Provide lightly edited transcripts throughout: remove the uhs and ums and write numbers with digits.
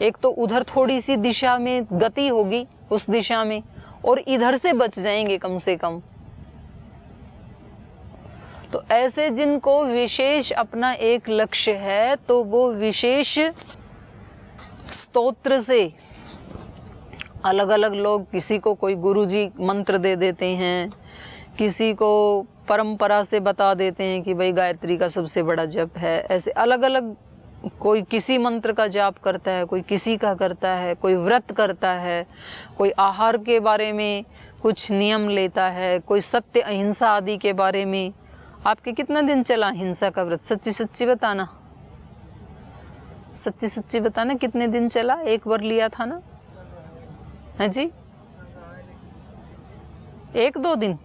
एक तो उधर थोड़ी सी दिशा में गति होगी उस दिशा में, और इधर से बच जाएंगे कम से कम। तो ऐसे जिनको विशेष अपना एक लक्ष्य है तो वो विशेष स्तोत्र से, अलग अलग लोग, किसी को कोई गुरुजी मंत्र दे देते हैं, किसी को परंपरा से बता देते हैं कि भाई गायत्री का सबसे बड़ा जप है, ऐसे अलग अलग, कोई किसी मंत्र का जाप करता है, कोई किसी का करता है, कोई व्रत करता है, कोई आहार के बारे में कुछ नियम लेता है, कोई सत्य अहिंसा आदि के बारे में। आपके कितना दिन चला हिंसा का व्रत? सच्ची सच्ची बताना, सच्ची सच्ची बताना, कितने दिन चला? एक बार लिया था ना, है जी? 1-2 दिन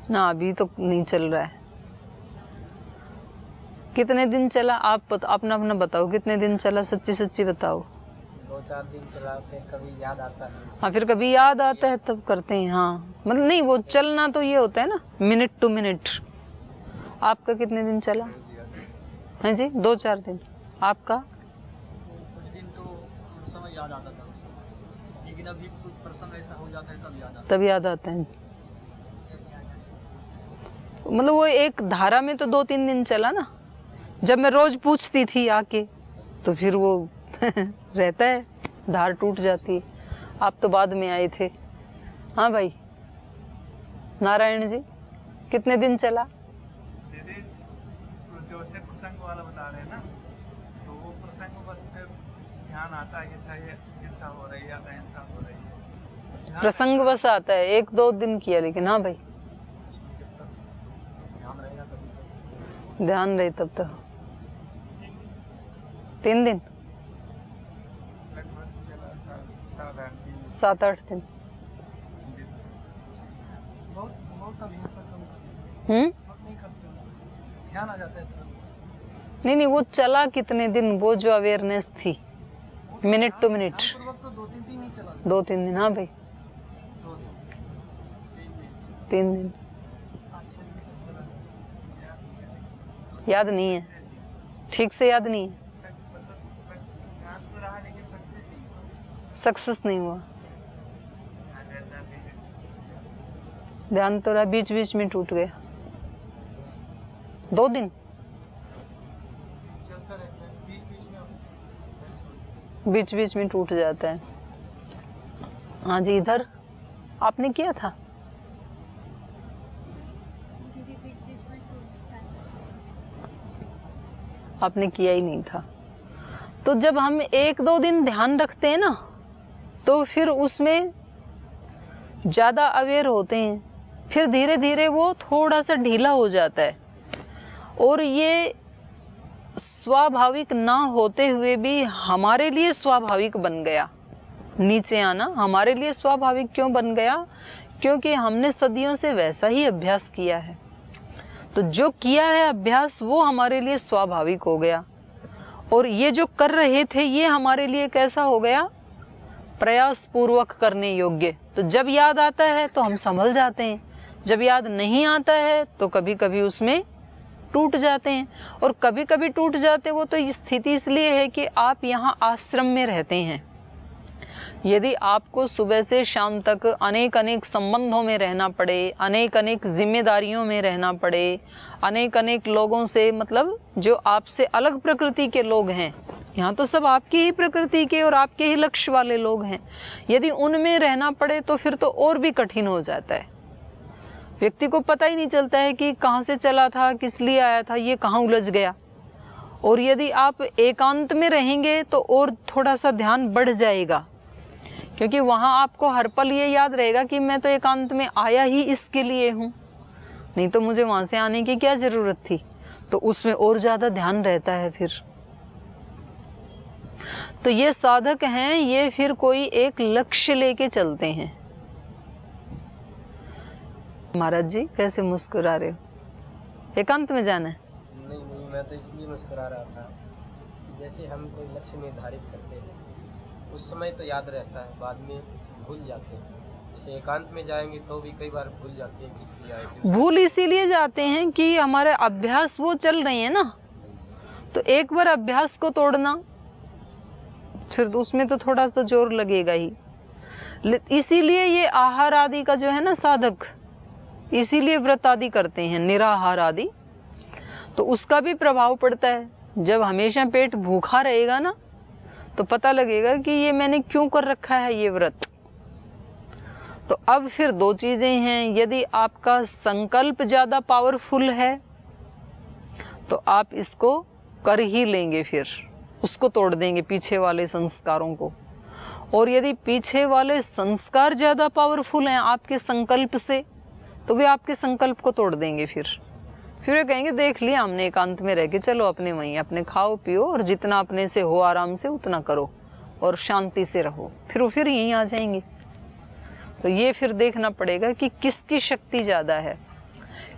ना, अभी तो नहीं चल रहा है। कितने दिन चला? आप अपना अपना बताओ, कितने दिन चला? सच्ची सच्ची बताओ। 2-4 दिन चला, फिर कभी याद आता है। हाँ, फिर कभी याद आता है तब करते हैं। हाँ, मतलब नहीं, वो चलना तो ये होता है ना, मिनट टू मिनट। आपका कितने दिन चला है जी? 2-4 दिन। आपका? कुछ दिन तो उस समय याद आता था उस समय, लेकिन अभी कुछ प्रसंग ऐसा हो जाता है तब याद आता है। मतलब वो एक धारा में तो 2-3 दिन चला ना। जब मैं रोज पूछती थी आके तो फिर वो रहता है, धार टूट जाती है। आप तो बाद में आए थे। हाँ भाई नारायण जी, कितने दिन चला? दीदी जो से प्रसंग वाला बता रहे हैं ना, तो वो प्रसंग बस फिर ध्यान आता है कि अच्छा ये हिंसा हो रही है, अहिंसा हो रही है, प्रसंग बस आता है। 1-2 दिन किया लेकिन। हाँ भाई, ध्यान रहे तब तक 3 दिन, 7-8 दिन। ध्यान आ जाता है। नहीं, वो चला कितने दिन? वो जो अवेयरनेस थी मिनट टू मिनट, 2-3 दिन। हाँ भाई, 3 दिन। याद नहीं है, ठीक से याद नहीं है, सक्सेस नहीं हुआ। ध्यान तो रहा, बीच बीच में टूट गया। 2 दिन चलता रहता है, बीच बीच में टूट जाता है। हाँ जी, इधर आपने किया था? आपने किया ही नहीं था। तो जब हम 1-2 दिन ध्यान रखते हैं ना, तो फिर उसमें ज़्यादा अवेयर होते हैं, फिर धीरे धीरे वो थोड़ा सा ढीला हो जाता है। और ये स्वाभाविक ना होते हुए भी हमारे लिए स्वाभाविक बन गया। नीचे आना हमारे लिए स्वाभाविक क्यों बन गया? क्योंकि हमने सदियों से वैसा ही अभ्यास किया है। तो जो किया है अभ्यास वो हमारे लिए स्वाभाविक हो गया, और ये जो कर रहे थे ये हमारे लिए कैसा हो गया? प्रयास पूर्वक करने योग्य। तो जब याद आता है तो हम संभल जाते हैं, जब याद नहीं आता है तो कभी कभी उसमें टूट जाते हैं। और कभी कभी टूट जाते वो तो स्थिति इसलिए है कि आप यहाँ आश्रम में रहते हैं। यदि आपको सुबह से शाम तक अनेक अनेक संबंधों में रहना पड़े, अनेक अनेक जिम्मेदारियों में रहना पड़े, अनेक अनेक लोगों से, मतलब जो आपसे अलग प्रकृति के लोग हैं, यहाँ तो सब आपकी ही प्रकृति के और आपके ही लक्ष्य वाले लोग हैं, यदि उनमें रहना पड़े तो फिर तो और भी कठिन हो जाता है। व्यक्ति को पता ही नहीं चलता है कि कहाँ से चला था, किस लिए आया था, ये कहाँ उलझ गया। और यदि आप एकांत में रहेंगे तो और थोड़ा सा ध्यान बढ़ जाएगा, क्योंकि वहाँ आपको हर पल ये याद रहेगा कि मैं तो एकांत में आया ही इसके लिए हूँ, नहीं तो मुझे वहाँ से आने की क्या ज़रूरत थी। तो उसमें और ज़्यादा ध्यान रहता है फिर। तो ये साधक हैं, ये फिर कोई एक लक्ष्य लेके चलते हैं। महाराज जी कैसे मुस्कुरा रहे हो? एकांत में जाना है? नहीं, मैं तो इसलिए मुस्कुरा रहा था कि जैसे हम कोई लक्ष्य निर्धारित करते हैं उस समय तो याद रहता है, बाद में भूल जाते हैं। जैसे एकांत में जाएंगे तो भी कई बार भूल जाते हैं कि आए थे। भूल इसीलिए जाते हैं कि हमारे अभ्यास वो चल रहे हैं ना, तो एक बार अभ्यास को तोड़ना, फिर उसमें तो थोड़ा तो जोर लगेगा ही। इसीलिए ये आहार आदि का जो है ना साधक, इसीलिए व्रत आदि करते हैं, निराहार आदि, तो उसका भी प्रभाव पड़ता है। जब हमेशा पेट भूखा रहेगा ना तो पता लगेगा कि ये मैंने क्यों कर रखा है ये व्रत। तो अब फिर दो चीजें हैं, यदि आपका संकल्प ज्यादा पावरफुल है तो आप इसको कर ही लेंगे, फिर उसको तोड़ देंगे पीछे वाले संस्कारों को। और यदि पीछे वाले संस्कार ज्यादा पावरफुल हैं आपके संकल्प से तो वे आपके संकल्प को तोड़ देंगे। फिर वे कहेंगे देख लिया हमने एकांत में रह के, चलो अपने वहीं अपने खाओ पियो और जितना अपने से हो आराम से उतना करो और शांति से रहो। फिर यहीं आ जाएंगे। तो ये फिर देखना पड़ेगा कि किसकी शक्ति ज़्यादा है।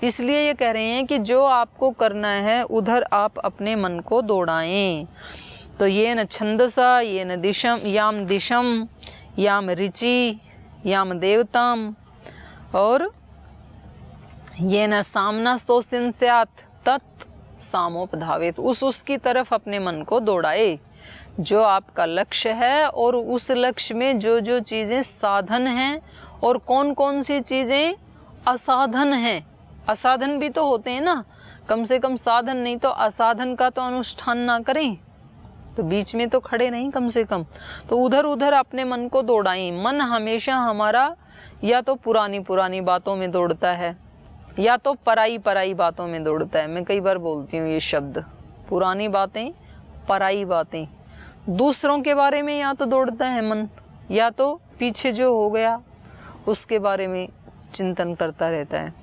इसलिए ये कह रहे हैं कि जो आपको करना है उधर आप अपने मन को दौड़ाएं। तो ये न छंदसा, ये न दिशम, याम दिशम, याम ऋचि, याम देवताम, और ये न सामना स्तोसिन स्यात् तत् सामोपधावेत, उसकी तरफ अपने मन को दौड़ाए जो आपका लक्ष्य है। और उस लक्ष्य में जो जो चीज़ें साधन हैं और कौन कौन सी चीज़ें असाधन हैं। असाधन भी तो होते हैं ना, कम से कम साधन नहीं तो असाधन का तो अनुष्ठान ना करें, तो बीच में तो खड़े नहीं कम से कम। तो उधर उधर अपने मन को दौड़ाएं। मन हमेशा हमारा या तो पुरानी पुरानी बातों में दौड़ता है या तो पराई पराई बातों में दौड़ता है। मैं कई बार बोलती हूँ ये शब्द, पुरानी बातें, पराई बातें। दूसरों के बारे में या तो दौड़ता है मन, या तो पीछे जो हो गया उसके बारे में चिंतन करता रहता है।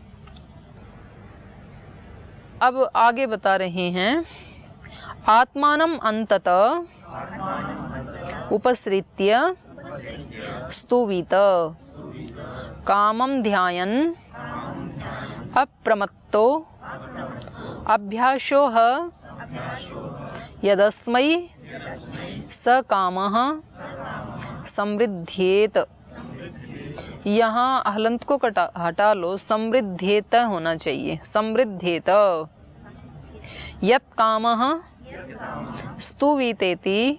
अब आगे बता रहे हैं, आत्मानं अंततः उपसृत्य स्तुवित कामं ध्यायन् अप्रमत्तो अभ्यासो यदस्मै स कामः समृद्धेत। यहाँ हलंत को हटा लो, समृद्धेत होना चाहिए, समृद्धेत। यत् कामः स्तुवितेति,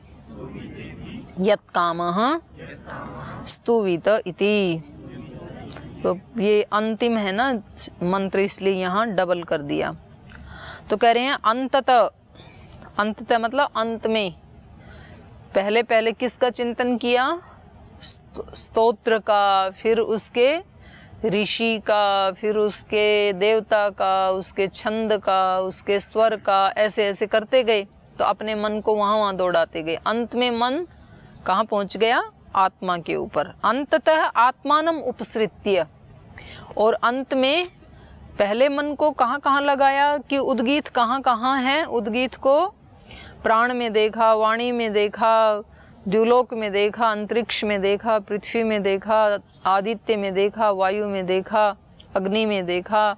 यत् कामः स्तुवित इति। तो ये अंतिम है ना मंत्र, इसलिए यहाँ डबल कर दिया। तो कह रहे हैं अंततः, अंततः मतलब अंत में। पहले पहले किसका चिंतन किया? स्तोत्र का, फिर उसके ऋषि का, फिर उसके देवता का, उसके छंद का, उसके स्वर का, ऐसे ऐसे करते गए। तो अपने मन को वहाँ दौड़ाते गए। अंत में मन कहाँ पहुँच गया? आत्मा के ऊपर। अंततः आत्मानम उपसृत्य। और अंत में पहले मन को कहाँ कहाँ लगाया कि उद्गीत कहाँ कहाँ है। उद्गीत को प्राण में देखा, वाणी में देखा, द्युलोक में देखा, अंतरिक्ष में देखा, पृथ्वी में देखा, आदित्य में देखा, वायु में देखा, अग्नि में देखा,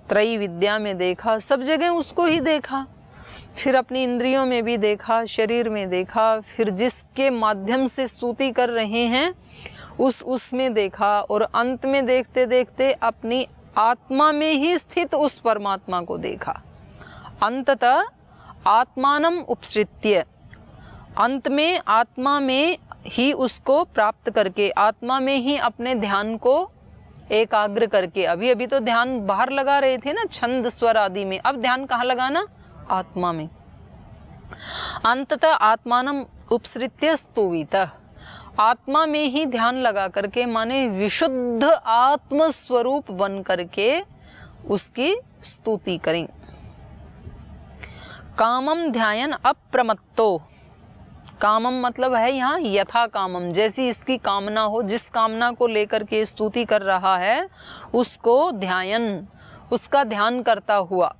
त्रयी विद्या में देखा, सब जगह उसको ही देखा। फिर अपनी इंद्रियों में भी देखा, शरीर में देखा, फिर जिसके माध्यम से स्तुति कर रहे हैं उसमें देखा। और अंत में देखते देखते अपनी आत्मा में ही स्थित उस परमात्मा को देखा। अंततः आत्मानम उपसृत्य, अंत में आत्मा में ही उसको प्राप्त करके, आत्मा में ही अपने ध्यान को एकाग्र करके। अभी अभी तो ध्यान बाहर लगा रहे थे ना, छंद स्वर आदि में, अब ध्यान कहाँ लगाना? आत्मा में। अंततः आत्मानम उपसृत्य स्तुवितः, आत्मा में ही ध्यान लगा करके, माने विशुद्ध आत्म स्वरूप बन करके उसकी स्तुति करें। कामम ध्यायन अप्रमत्तो, कामम मतलब है यहाँ यथा कामम, जैसी इसकी कामना हो, जिस कामना को लेकर के स्तुति कर रहा है उसको ध्यायन, उसका ध्यान करता हुआ।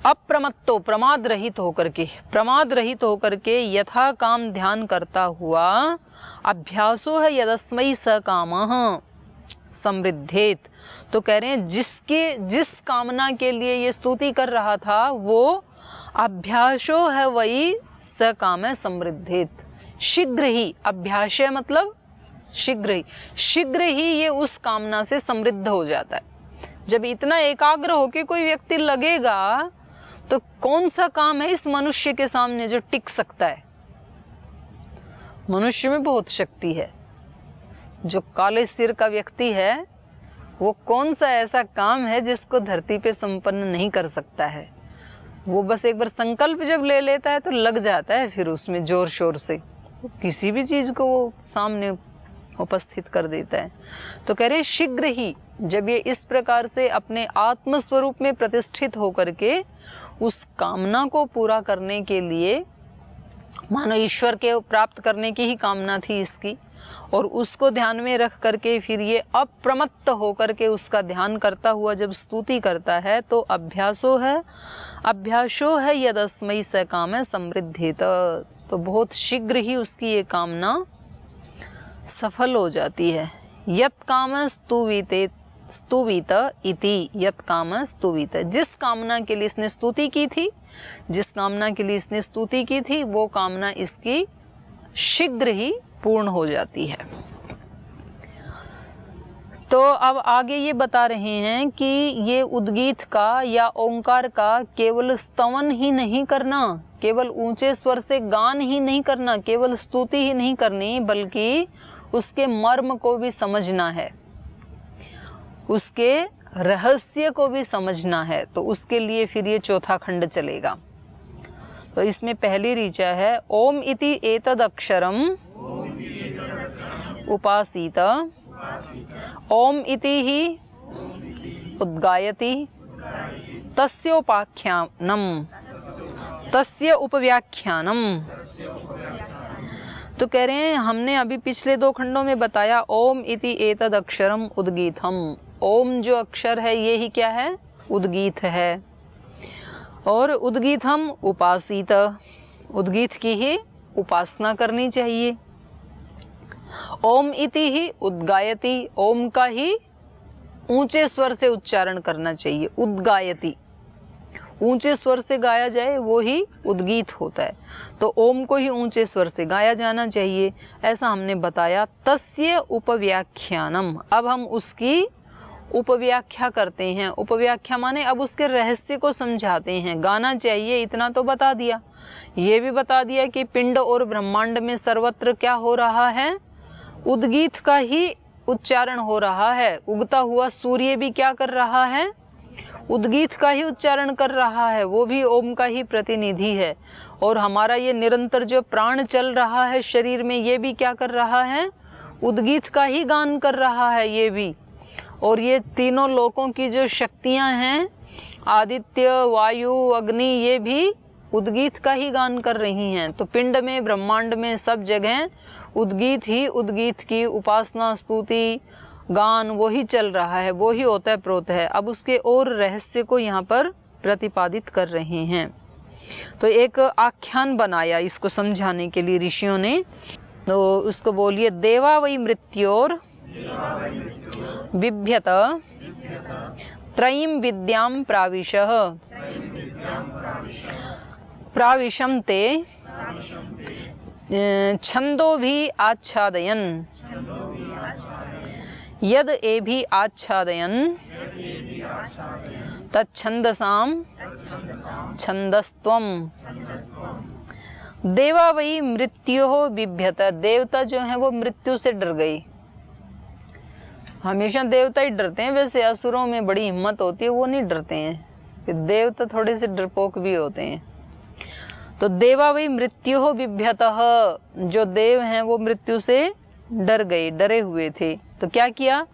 अप्रमत्तो, प्रमाद रहित होकर के, प्रमाद रहित होकर के यथा काम ध्यान करता हुआ। अभ्यासो है यदस्मै स कामः समृद्धेत। तो कह रहे हैं जिस कामना के लिए ये स्तुति कर रहा था वो अभ्यासो है वही स काम है समृद्धेत। शीघ्र ही, अभ्यास मतलब शीघ्र ही ये उस कामना से समृद्ध हो जाता है। जब इतना एकाग्र होके कोई व्यक्ति लगेगा तो कौन सा काम है इस मनुष्य के सामने जो टिक सकता है? मनुष्य में बहुत शक्ति है। जो काले सिर का व्यक्ति है वो कौन सा ऐसा काम है जिसको धरती पे संपन्न नहीं कर सकता है? वो बस एक बार संकल्प जब ले लेता है तो लग जाता है फिर उसमें जोर शोर से, किसी भी चीज को वो सामने उपस्थित कर देता है। तो कह रहे शीघ्र ही जब ये इस प्रकार से अपने आत्म स्वरूप में प्रतिष्ठित होकर के उस कामना को पूरा करने के लिए, मानो ईश्वर के प्राप्त करने की ही कामना थी इसकी, और उसको ध्यान में रख करके फिर ये अप्रमत्त होकर के उसका ध्यान करता हुआ जब स्तुति करता है तो अभ्यासो है यदस्मै स काम समृद्धित, तो बहुत शीघ्र ही उसकी ये कामना सफल हो जाती है। यत काम स्तुवित इति, यत काम स्तुवित, जिस कामना के लिए इसने स्तुति की थी, जिस कामना के लिए इसने स्तुति की थी वो कामना इसकी शीघ्र ही पूर्ण हो जाती है। तो अब आगे ये बता रहे हैं कि ये उद्गीत का या ओंकार का केवल स्तवन ही नहीं करना, केवल ऊंचे स्वर से गान ही नहीं करना, केवल स्तुति ही नहीं करनी, बल्कि उसके मर्म को भी समझना है, उसके रहस्य को भी समझना है। तो उसके लिए फिर ये चौथा खंड चलेगा। तो इसमें पहली ऋचा है ओम इति एतद अक्षरम उपासीत, ओम इति ही उद्गायति, तस्योपाख्यानम, तस्य उपव्याख्यानम। तो कह रहे हैं हमने अभी पिछले 2 खंडों में बताया ओम इति एतद अक्षरम उद्गीतम, ओम जो अक्षर है ये ही क्या है? उद्गीत है। और उद्गीतम उपासीत, उद्गीत की ही उपासना करनी चाहिए। ओम इति ही उद्गायति, ओम का ही ऊंचे स्वर से उच्चारण करना चाहिए। उद्गायति, ऊंचे स्वर से गाया जाए वो ही उद्गीत होता है। तो ओम को ही ऊंचे स्वर से गाया जाना चाहिए, ऐसा हमने बताया। तस्य उपव्याख्यानम, अब हम उसकी उपव्याख्या करते हैं। उपव्याख्या माने अब उसके रहस्य को समझाते हैं। गाना चाहिए इतना तो बता दिया, ये भी बता दिया कि पिंड और ब्रह्मांड में सर्वत्र क्या हो रहा है? उद्गीत का ही उच्चारण हो रहा है। उगता हुआ सूर्य भी क्या कर रहा है? उद्गीत का ही उच्चारण कर रहा है, वो भी ओम का ही प्रतिनिधि है। और हमारा ये निरंतर जो प्राण चल रहा है शरीर में, ये भी क्या कर रहा है? उद्गीत का ही गान कर रहा है ये भी। और ये तीनों लोकों की जो शक्तियां हैं, आदित्य, वायु, अग्नि, ये भी उद्गीत का ही गान कर रही हैं। तो पिंड में, ब्रह्मांड में, सब जगह उद्गीत ही उद्गीत की उपासना, स्तुति, गान वो ही चल रहा है, वो ही ओतः प्रोत है। अब उसके और रहस्य को यहाँ पर प्रतिपादित कर रहे हैं। तो एक आख्यान बनाया इसको समझाने के लिए ऋषियों ने। तो उसको बोलिए देवा वै मृत्योर बिभ्यत त्रयीं विद्यां प्राविशः प्राविशं ते छंदो भी आच्छादयन् यद एभि आच्छादयन् तच्छंदसां छंदस्त्वम्। देवा वही मृत्योः बिभ्यत, देवता जो है वो मृत्यु से डर गई। हमेशा देवता ही डरते हैं, वैसे असुरों में बड़ी हिम्मत होती है, वो नहीं डरते हैं। देवता थोड़े से डरपोक भी होते हैं। तो देवा वही मृत्योः बिभ्यतः, जो देव हैं वो मृत्यु से डर गए, डरे हुए थे। तो क्या किया?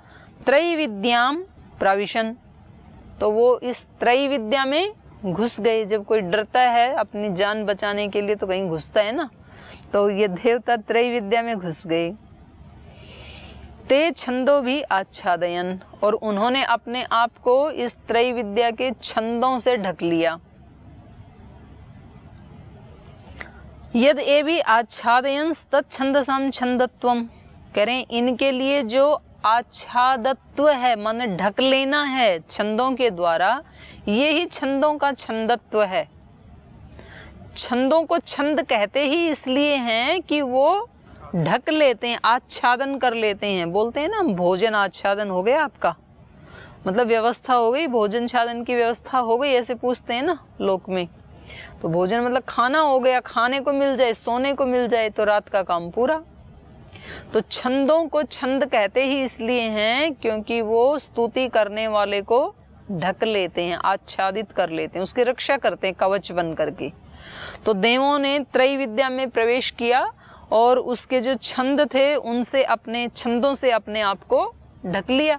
त्रैविद्याम प्राविशन, तो वो इस त्रैविद्या में घुस गए। जब कोई डरता है अपनी जान बचाने के लिए तो कहीं घुसता है ना, तो ये देवता त्रैविद्या में घुस गए। ते छंदो भी आच्छादयन, और उन्होंने अपने आप को इस त्रैविद्या के छंदों से ढक लिया। यद ए भी आच्छादयन तत्छंदसाम छंदत्वम, कह रहे हैं इनके लिए जो आच्छादत्व है, माने ढक लेना है छंदों के द्वारा, ये ही छंदों का छंदत्व है। छंदों को छंद कहते ही इसलिए हैं कि वो ढक लेते हैं, आच्छादन कर लेते हैं। बोलते हैं ना भोजन आच्छादन हो गया आपका, मतलब व्यवस्था हो गई, भोजन छादन की व्यवस्था हो गई, ऐसे पूछते हैं ना लोक में। तो भोजन मतलब खाना हो गया, खाने को मिल जाए, सोने को मिल जाए तो रात का काम पूरा। तो छंदों को छंद कहते ही इसलिए हैं क्योंकि वो स्तुति करने वाले को ढक लेते हैं, आच्छादित कर लेते हैं, उसकी रक्षा करते हैं कवच बन करके। तो देवों ने त्रय विद्या में प्रवेश किया और उसके जो छंद थे उनसे, अपने छंदों से अपने आप को ढक लिया।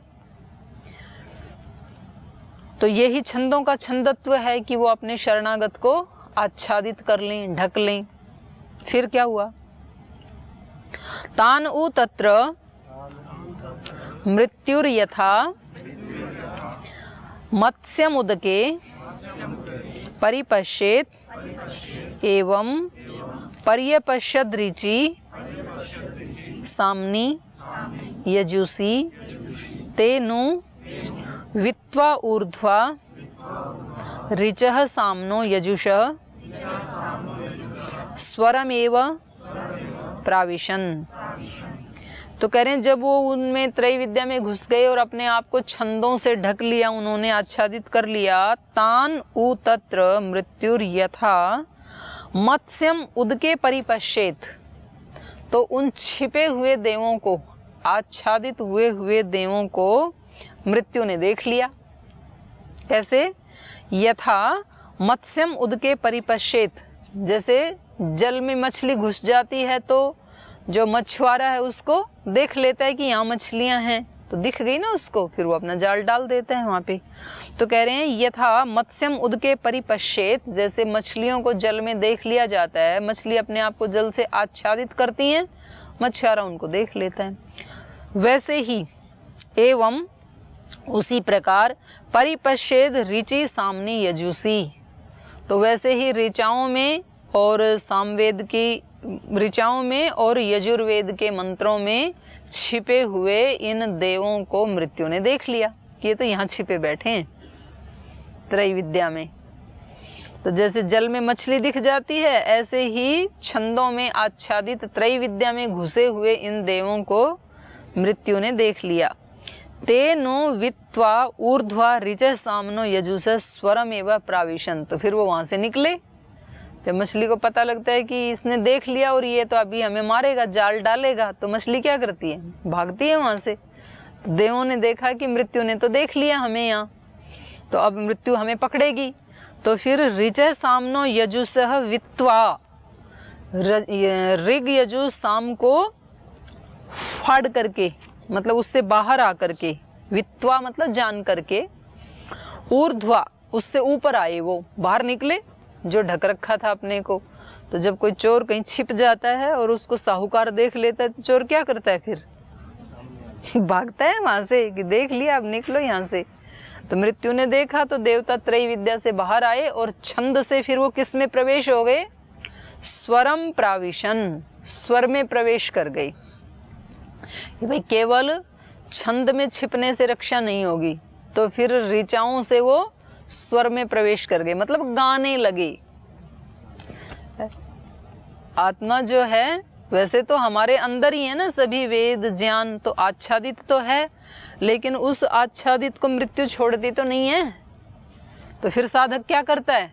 तो यही छंदों का छंदत्व है कि वो अपने शरणागत को आच्छादित कर लें, ढक लें। फिर क्या हुआ? तान उ तत्र मृत्युर्यथा मत्स्यमुदके परिपश्येत एवं पर्यपश्यदृचि साम्नि यजुषि तेनु वित्वा ऊर्ध्वा ऋचः साम्नो यजुषः स्वरमेव प्राविशन। तो कह रहे हैं जब वो उनमें त्रय विद्या में घुस गए और अपने आप को छंदों से ढक लिया, उन्होंने आच्छादित कर लिया। तान उ तत्र मृत्युर यथा मत्स्यम उदके परिपश्येत, तो उन छिपे हुए देवों को, आच्छादित हुए हुए देवों को मृत्यु ने देख लिया। कैसे? यथा मत्स्यम उदके परिपश्येत, जैसे जल में मछली घुस जाती है तो जो मछुआरा है उसको देख लेता है कि यहाँ मछलियाँ हैं, तो दिख गई ना उसको, फिर वो अपना जाल डाल देता है वहाँ पे। तो कह रहे हैं यथा मत्स्यम उदके परिपश्येत, जैसे मछलियों को जल में देख लिया जाता है, मछली अपने आप को जल से आच्छादित करती हैं, मछुआरा उनको देख लेता है, वैसे ही एवं उसी प्रकार परिपश्येद ऋचि साम्नि यजुषि, तो वैसे ही ऋचाओं में और सामवेद की ऋचाओं में और यजुर्वेद के मंत्रों में छिपे हुए इन देवों को मृत्यु ने देख लिया कि ये तो यहाँ छिपे बैठे हैं त्रय विद्या में। तो जैसे जल में मछली दिख जाती है, ऐसे ही छंदों में आच्छादित त्रय विद्या में घुसे हुए इन देवों को मृत्यु ने देख लिया। तेनु वित्वा ऊर्ध्वा ऋचः साम्नो यजुषः स्वरम एवं प्राविशन, तो फिर वो वहाँ से निकले। जब मछली को पता लगता है कि इसने देख लिया और ये तो अभी हमें मारेगा, जाल डालेगा, तो मछली क्या करती है? भागती है वहाँ से। तो देवों ने देखा कि मृत्यु ने तो देख लिया हमें यहाँ, तो अब मृत्यु हमें पकड़ेगी। तो फिर ऋचः साम्नो यजुषः वित्वा, ऋग यजु साम को फाड़ करके, मतलब उससे बाहर आकर के, वित्वा मतलब जान करके, ऊर्ध्वा उससे ऊपर आए, वो बाहर निकले जो ढक रखा था अपने को। तो जब कोई चोर कहीं छिप जाता है और उसको साहूकार देख लेता है तो चोर क्या करता है? फिर भागता है वहां से कि देख लिया, अब निकलो यहाँ से। तो मृत्यु ने देखा तो देवता त्रय विद्या से बाहर आए और छंद से फिर वो किस में प्रवेश हो गए? स्वरम प्राविशन, स्वर में प्रवेश कर गई। कि भाई केवल छंद में छिपने से रक्षा नहीं होगी, तो फिर ऋचाओं से वो स्वर में प्रवेश कर गए, मतलब गाने लगे। आत्मा जो है वैसे तो हमारे अंदर ही है ना, सभी वेद ज्ञान तो आच्छादित तो है, लेकिन उस आच्छादित को मृत्यु छोड़ती तो नहीं है। तो फिर साधक क्या करता है?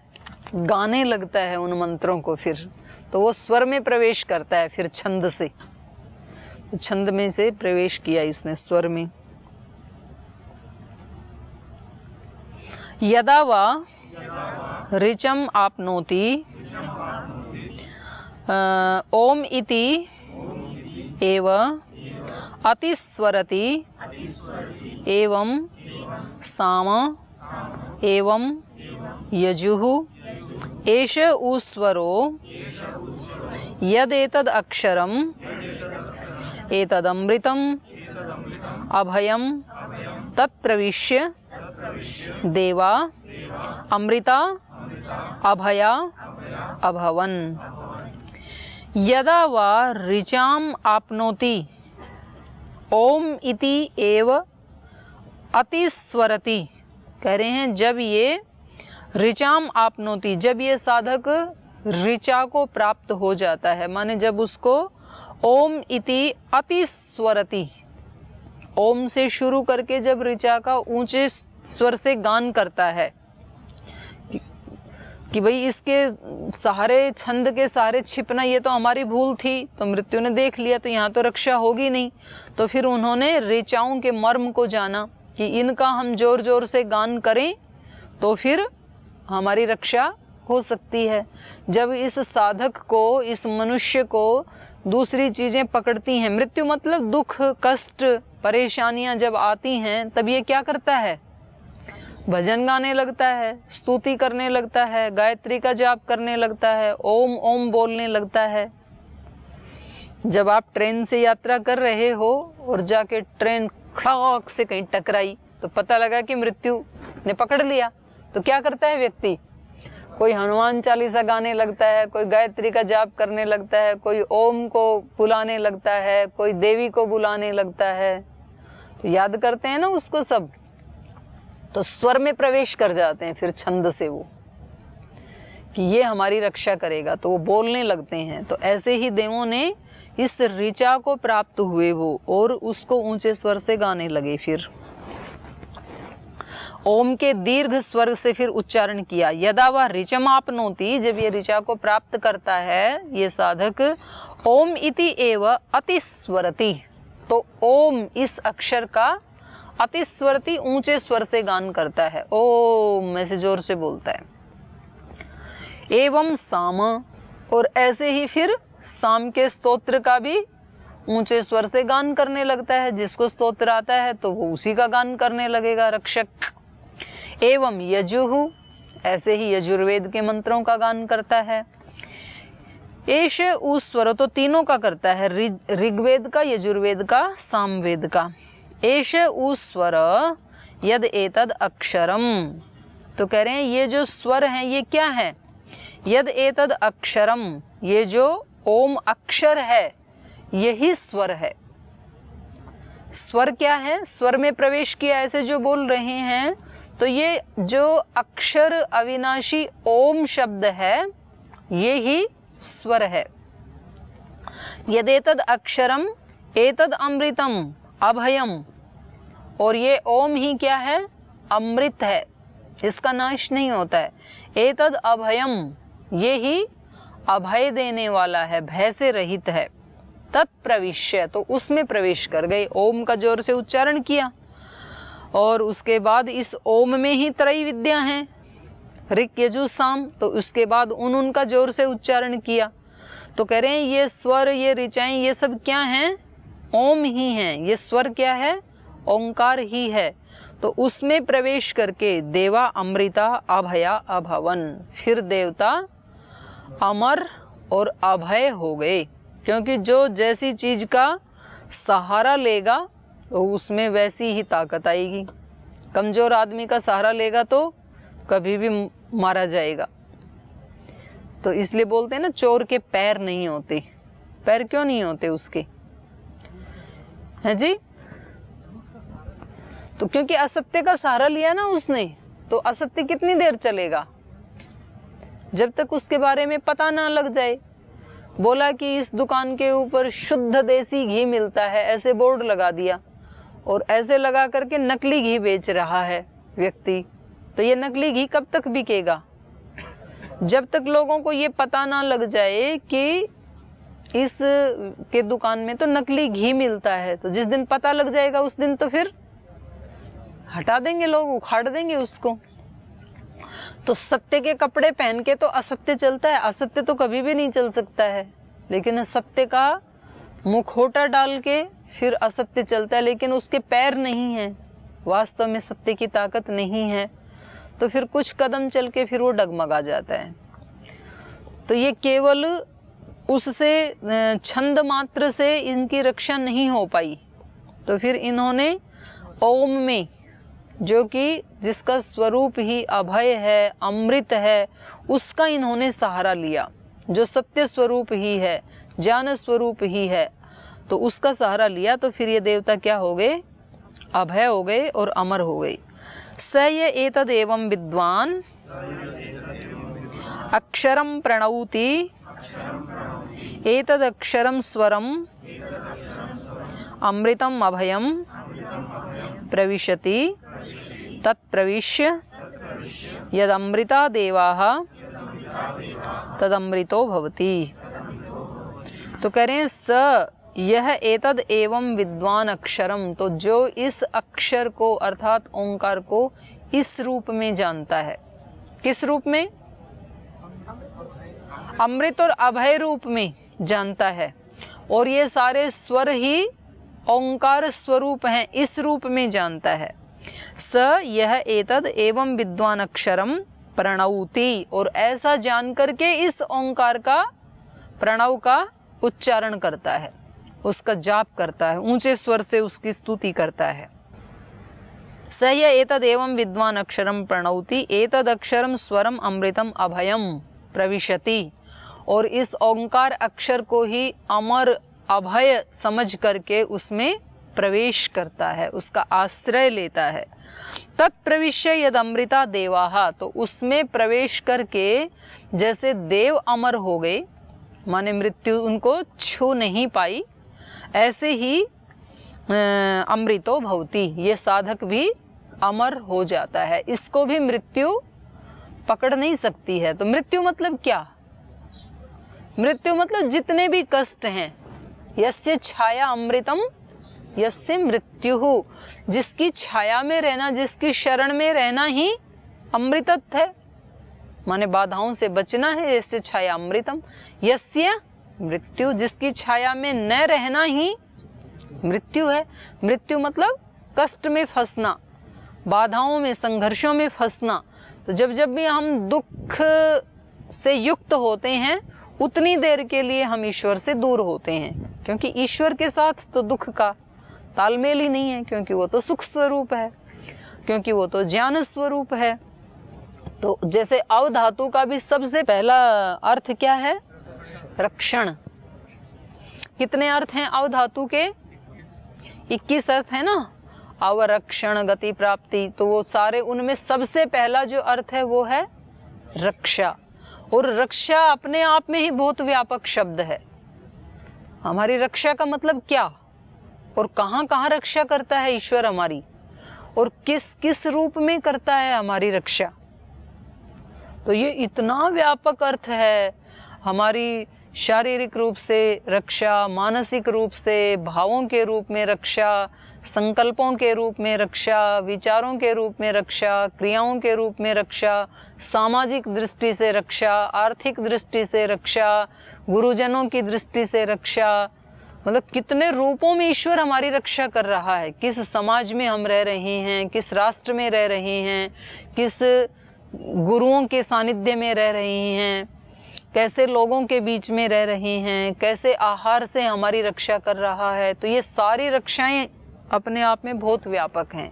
गाने लगता है उन मंत्रों को, फिर तो वो स्वर में प्रवेश करता है फिर छंद से। तो छंद में से प्रवेश किया इसने स्वर में। यदा वा ऋचम आपनोति ओम इति एव अतिस्वरति एवं साम एवं यजुः एष उस्वरो यदेतद् अक्षरम् एतदमृतम् अभयं तत्प्रविश्य देवा अमृता अभया अभवन। यदा वा ऋचाम आपनोति ओम इति एव अतिस्वरति, कह रहे हैं जब ये ऋचाम आपनोति, जब ये साधक ऋचा को प्राप्त हो जाता है, माने जब उसको ओम इति अतिस्वरति, ओम से शुरू करके जब ऋचा का ऊंचे स्वर से गान करता है कि भाई इसके सहारे, छंद के सहारे छिपना ये तो हमारी भूल थी, तो मृत्यु ने देख लिया, तो यहाँ तो रक्षा होगी नहीं। तो फिर उन्होंने ऋचाओं के मर्म को जाना कि इनका हम जोर जोर से गान करें तो फिर हमारी रक्षा हो सकती है। जब इस साधक को, इस मनुष्य को दूसरी चीज़ें पकड़ती हैं, मृत्यु मतलब दुख, कष्ट, परेशानियां जब आती हैं, तब ये क्या करता है? भजन गाने लगता है, स्तुति करने लगता है, गायत्री का जाप करने लगता है, ओम ओम बोलने लगता है। जब आप ट्रेन से यात्रा कर रहे हो और जाके ट्रेन खड़ाक से कहीं टकराई तो पता लगा कि मृत्यु ने पकड़ लिया, तो क्या करता है व्यक्ति? कोई हनुमान चालीसा गाने लगता है, कोई गायत्री का जाप करने लगता है, कोई ओम को बुलाने लगता है, कोई देवी को बुलाने लगता है। तो याद करते हैं ना उसको सब, तो स्वर में प्रवेश कर जाते हैं फिर छंद से वो कि ये हमारी रक्षा करेगा, तो वो बोलने लगते हैं। तो ऐसे ही देवों ने इस ऋचा को प्राप्त हुए वो, और उसको ऊंचे स्वर से गाने लगे। फिर ओम के दीर्घ स्वर से फिर उच्चारण किया। यदा वह ऋचमाप्नोति, जब ये ऋचा को प्राप्त करता है ये साधक, ओम इति एव अतिस्वरति, तो ओम इस अक्षर का अतिस्वरति ऊंचे स्वर से गान करता है, ओम ऐसे जोर से बोलता है। एवं साम, और ऐसे ही फिर साम के स्तोत्र का भी ऊंचे स्वर से गान करने लगता है। जिसको स्तोत्र आता है तो वो उसी का गान करने लगेगा, रक्षक। एवं यजुः, ऐसे ही यजुर्वेद के मंत्रों का गान करता है। एष उस स्वर, तो तीनों का करता है, ऋग्वेद का, यजुर्वेद का, सामवेद का। एष उस स्वर यद एतद अक्षरम, तो कह रहे हैं ये जो स्वर हैं ये क्या है? यद एतद अक्षरम, ये जो ओम अक्षर है यही स्वर है। स्वर क्या है? स्वर में प्रवेश किया ऐसे जो बोल रहे हैं, तो ये जो अक्षर अविनाशी ओम शब्द है ये ही स्वर है। यदेतद अक्षरम एतद अमृतम अभयम, और ये ओम ही क्या है? अमृत है, इसका नाश नहीं होता है। एतद अभयम, ये ही अभय देने वाला है, भय से रहित है। तत्प्रविश्य, तो उसमें प्रवेश कर गए, ओम का जोर से उच्चारण किया। और उसके बाद इस ओम में ही त्रय विद्या हैं, ऋक यजु साम, तो उसके बाद उनका जोर से उच्चारण किया। तो कह रहे हैं ये स्वर, ये ऋचाएं, ये सब क्या हैं? ओम ही हैं। ये स्वर क्या है? ओंकार ही है। तो उसमें प्रवेश करके देवा अमृता अभया अभवन, फिर देवता अमर और अभय हो गए। क्योंकि जो जैसी चीज का सहारा लेगा तो उसमें वैसी ही ताकत आएगी। कमजोर आदमी का सहारा लेगा तो कभी भी मारा जाएगा। तो इसलिए बोलते हैं ना, चोर के पैर नहीं होते। पैर क्यों नहीं होते उसके? है जी? तो क्योंकि असत्य का सहारा लिया ना उसने, तो असत्य कितनी देर चलेगा? जब तक उसके बारे में पता ना लग जाए। बोला कि इस दुकान के ऊपर शुद्ध देसी घी मिलता है, ऐसे बोर्ड लगा दिया, और ऐसे लगा करके नकली घी बेच रहा है व्यक्ति, तो ये नकली घी कब तक बिकेगा? जब तक लोगों को ये पता ना लग जाए कि इस के दुकान में तो नकली घी मिलता है। तो जिस दिन पता लग जाएगा उस दिन तो फिर हटा देंगे लोग, उखाड़ देंगे उसको। तो सत्य के कपड़े पहन के तो असत्य चलता है, असत्य तो कभी भी नहीं चल सकता है। लेकिन सत्य का मुखौटा डाल के फिर असत्य चलता है, लेकिन उसके पैर नहीं हैं, वास्तव में सत्य की ताकत नहीं है। तो फिर कुछ कदम चल के फिर वो डगमगा जाता है। तो ये केवल उससे छंद मात्र से इनकी रक्षा नहीं हो पाई। तो फिर इन्होंने ओम में, जो कि जिसका स्वरूप ही अभय है, अमृत है, उसका इन्होंने सहारा लिया, जो सत्य स्वरूप ही है, ज्ञान स्वरूप ही है, तो उसका सहारा लिया। तो फिर ये देवता क्या हो गए? अभय हो गए और अमर हो गए। स ये एतद एवं विद्वान अक्षरम प्रणौति एतद अक्षरम स्वरम अमृतम अभयम प्रविशति तत्प्रविश्य यदमृता देवाः तदमृतो भवति। तो कह रहे हैं स यह एतद एवं विद्वान अक्षरम, तो जो इस अक्षर को अर्थात ओंकार को इस रूप में जानता है। किस रूप में? अमृत और अभय रूप में जानता है, और ये सारे स्वर ही ओंकार स्वरूप हैं, इस रूप में जानता है। स यह एतद एवं विद्वान अक्षरम प्रणौति, और ऐसा जान करके इस ओंकार का प्रणव का उच्चारण करता है, उसका जाप करता है, ऊंचे स्वर से उसकी स्तुति करता है। स यह एतद एवं विद्वान अक्षरम प्रणौति एतद अक्षरम स्वरम अमृतम अभयम प्रविशति, और इस ओंकार अक्षर को ही अमर अभय समझ करके उसमें प्रवेश करता है, उसका आश्रय लेता है। तत्प्रविश्य यद अमृता देवाः, तो उसमें प्रवेश करके जैसे देव अमर हो गए, माने मृत्यु उनको छू नहीं पाई, ऐसे ही अमृतो भवति, ये साधक भी अमर हो जाता है, इसको भी मृत्यु पकड़ नहीं सकती है। तो मृत्यु मतलब क्या? मृत्यु मतलब जितने भी कष्ट हैं, यस्य छाया अमृतम यस्य मृत्यु, जिसकी छाया में रहना, जिसकी शरण में रहना ही अमृतत्व है, माने बाधाओं से बचना है। यस्य छाया अमृतम यस्य मृत्यु, जिसकी छाया में न रहना ही मृत्यु है। मृत्यु मतलब कष्ट में फंसना, बाधाओं में, संघर्षों में फंसना। तो जब जब भी हम दुख से युक्त होते हैं, उतनी देर के लिए हम ईश्वर से दूर होते हैं, क्योंकि ईश्वर के साथ तो दुख का तालमेल ही नहीं है, क्योंकि वो तो सुख स्वरूप है, क्योंकि वो तो ज्ञान स्वरूप है। तो जैसे अव धातु का भी सबसे पहला अर्थ क्या है? रक्षण। कितने अर्थ हैं अव धातु के? 21 अर्थ है ना। अवरक्षण, गति प्राप्ति, तो वो सारे, उनमें सबसे पहला जो अर्थ है वो है रक्षा। और रक्षा अपने आप में ही बहुत व्यापक शब्द है। हमारी रक्षा का मतलब क्या, और कहाँ कहाँ रक्षा करता है ईश्वर हमारी, और किस किस रूप में करता है हमारी रक्षा। तो ये इतना व्यापक अर्थ है। हमारी शारीरिक रूप से रक्षा, मानसिक रूप से, भावों के रूप में रक्षा, संकल्पों के रूप में रक्षा, विचारों के रूप में रक्षा, क्रियाओं के रूप में रक्षा, सामाजिक दृष्टि से रक्षा, आर्थिक दृष्टि से रक्षा, गुरुजनों की दृष्टि से रक्षा। मतलब कितने रूपों में ईश्वर हमारी रक्षा कर रहा है। किस समाज में हम रह रहे हैं, किस राष्ट्र में रह रहे हैं, किस गुरुओं के सानिध्य में रह रहे हैं, कैसे लोगों के बीच में रह रहे हैं, कैसे आहार से हमारी रक्षा कर रहा है। तो ये सारी रक्षाएं अपने आप में बहुत व्यापक हैं।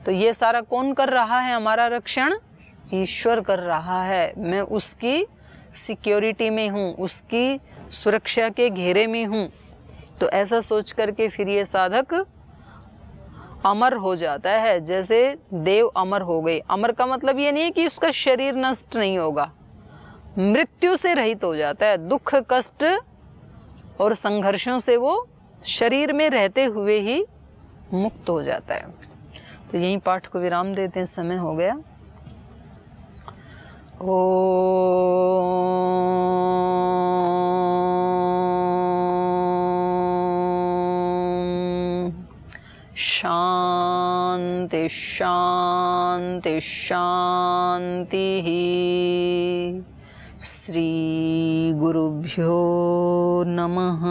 तो ये सारा कौन कर रहा है हमारा रक्षण? ईश्वर कर रहा है। मैं उसकी सिक्योरिटी में हूँ, उसकी सुरक्षा के घेरे में हूँ। तो ऐसा सोच करके फिर ये साधक अमर हो जाता है, जैसे देव अमर हो गए। अमर का मतलब ये नहीं है कि उसका शरीर नष्ट नहीं होगा, मृत्यु से रहित हो जाता है। दुख, कष्ट और संघर्षों से वो शरीर में रहते हुए ही मुक्त हो जाता है। तो यहीं पाठ को विराम देते हैं, समय हो गया। शांति शांति शांति। श्री गुरुभ्यो नमः।